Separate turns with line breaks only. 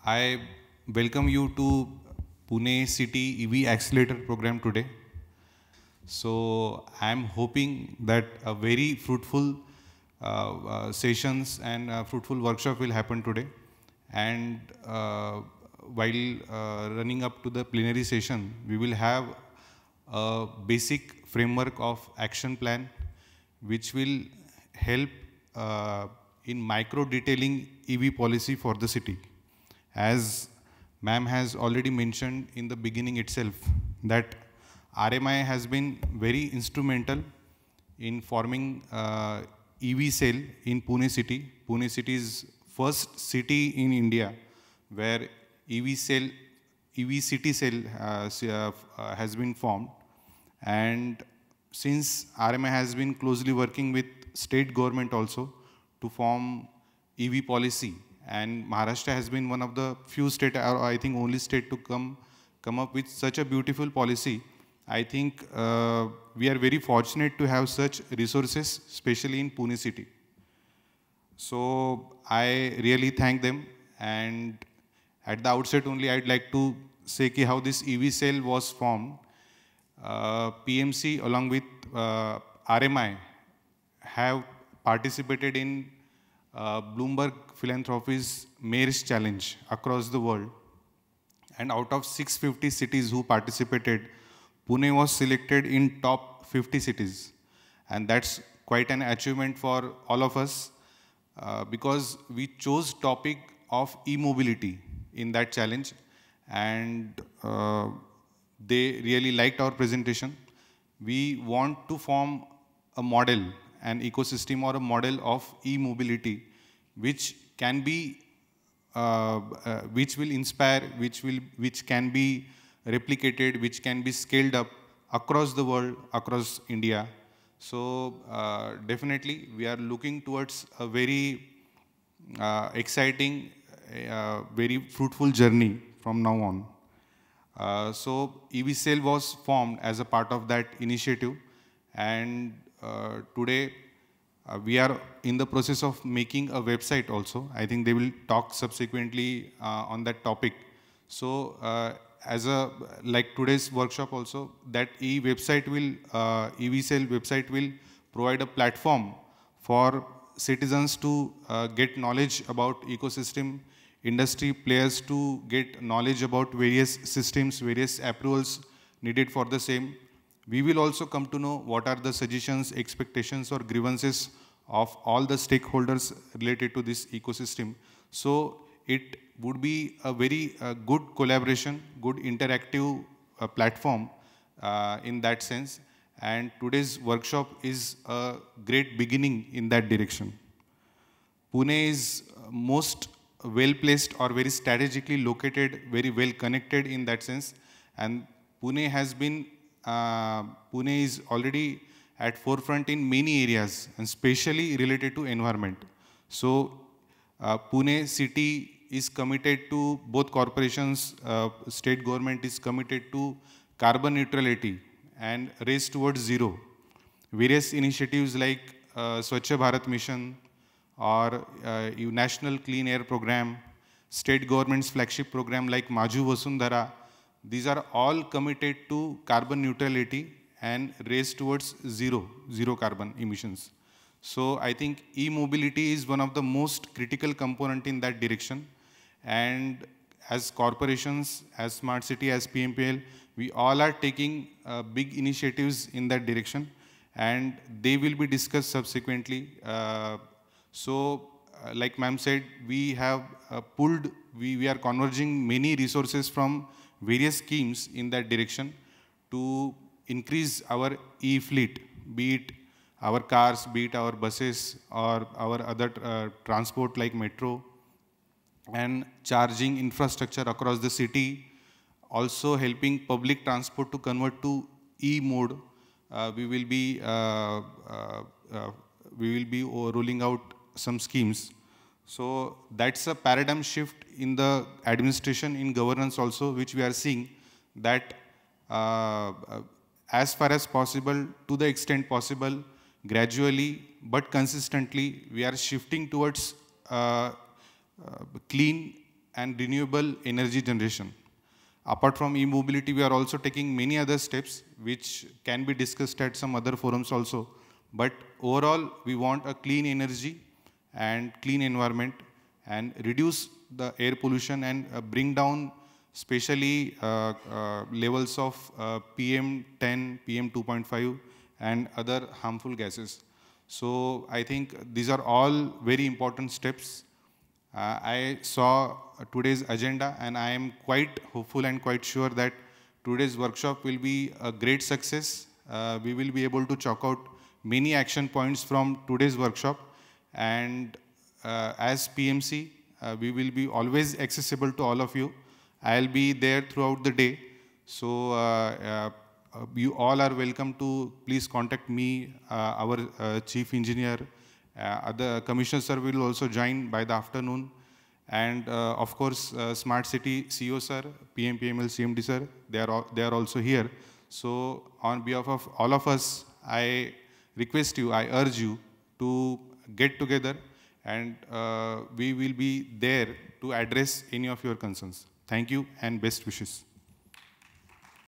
I welcome you to Pune City EV Accelerator program today. So I'm hoping that a very fruitful sessions and fruitful workshop will happen today. And while running up to the plenary session, we will have a basic framework of action plan, which will help in micro detailing EV policy for the city. As ma'am has already mentioned in the beginning itself, that RMI has been very instrumental in forming EV cell in Pune city. Pune city is first city in India where EV cell, EV city cell has been formed. And since RMI has been closely working with state government also to form EV policy, and Maharashtra has been one of the few state, or I think only state to come up with such a beautiful policy. I think we are very fortunate to have such resources, especially in Pune city. So I really thank them, and at the outset only I'd like to say how this EV cell was formed. PMC along with RMI have participated in Bloomberg Philanthropies Mayor's Challenge across the world. And out of 650 cities who participated, Pune was selected in top 50 cities. And that's quite an achievement for all of us because we chose topic of e-mobility in that challenge. And they really liked our presentation. We want to form a model, an ecosystem or a model of e-mobility, which can be, which will inspire, which can be replicated, which can be scaled up across the world, across India. So definitely, we are looking towards a very exciting, very fruitful journey from now on. So EV Cell was formed as a part of that initiative, and today we are in the process of making a website also. I think they will talk subsequently on that topic. So as a, like today's workshop also, that e-website will, EV Cell website will provide a platform for citizens to get knowledge about ecosystem, industry players to get knowledge about various systems, various approvals needed for the same. We will also come to know what are the suggestions, expectations, or grievances of all the stakeholders related to this ecosystem. So it would be a very good collaboration, good interactive platform in that sense. And today's workshop is a great beginning in that direction. Pune is most well placed or very strategically located, very well connected in that sense. And Pune has been, Pune is already at forefront in many areas, and especially related to environment. So Pune city is committed to, both corporations, state government is committed to carbon neutrality and race towards zero. Various initiatives like Swachh Bharat Mission, or National Clean Air Program, state government's flagship program like Maju Vasundhara, these are all committed to carbon neutrality and race towards zero carbon emissions. So I think e-mobility is one of the most critical component in that direction. And as corporations, as Smart City, as PMPL, we all are taking big initiatives in that direction, and they will be discussed subsequently. Like ma'am said, we have pulled, we are converging many resources from various schemes in that direction to increase our e-fleet, be it our cars, be it our buses, or our other transport like metro, and charging infrastructure across the city, also helping public transport to convert to e-mode. We will be rolling out some schemes. So that's a paradigm shift in the administration, in governance also, which we are seeing, that as far as possible, to the extent possible, gradually but consistently, we are shifting towards clean and renewable energy generation. Apart from e-mobility, we are also taking many other steps which can be discussed at some other forums also. But overall, we want a clean energy and clean environment and reduce the air pollution and bring down especially levels of PM10, PM2.5 and other harmful gases. So I think these are all very important steps. I saw today's agenda and I am quite hopeful and quite sure that today's workshop will be a great success. We will be able to chalk out many action points from today's workshop, and as PMC, we will be always accessible to all of you. I'll be there throughout the day. So you all are welcome to please contact me, our chief engineer. The commissioner sir will also join by the afternoon. And of course, Smart City CEO sir, PM, PML, CMD sir, they are also here. So on behalf of all of us, I request you, I urge you to get together, and we will be there to address any of your concerns. Thank you and best wishes.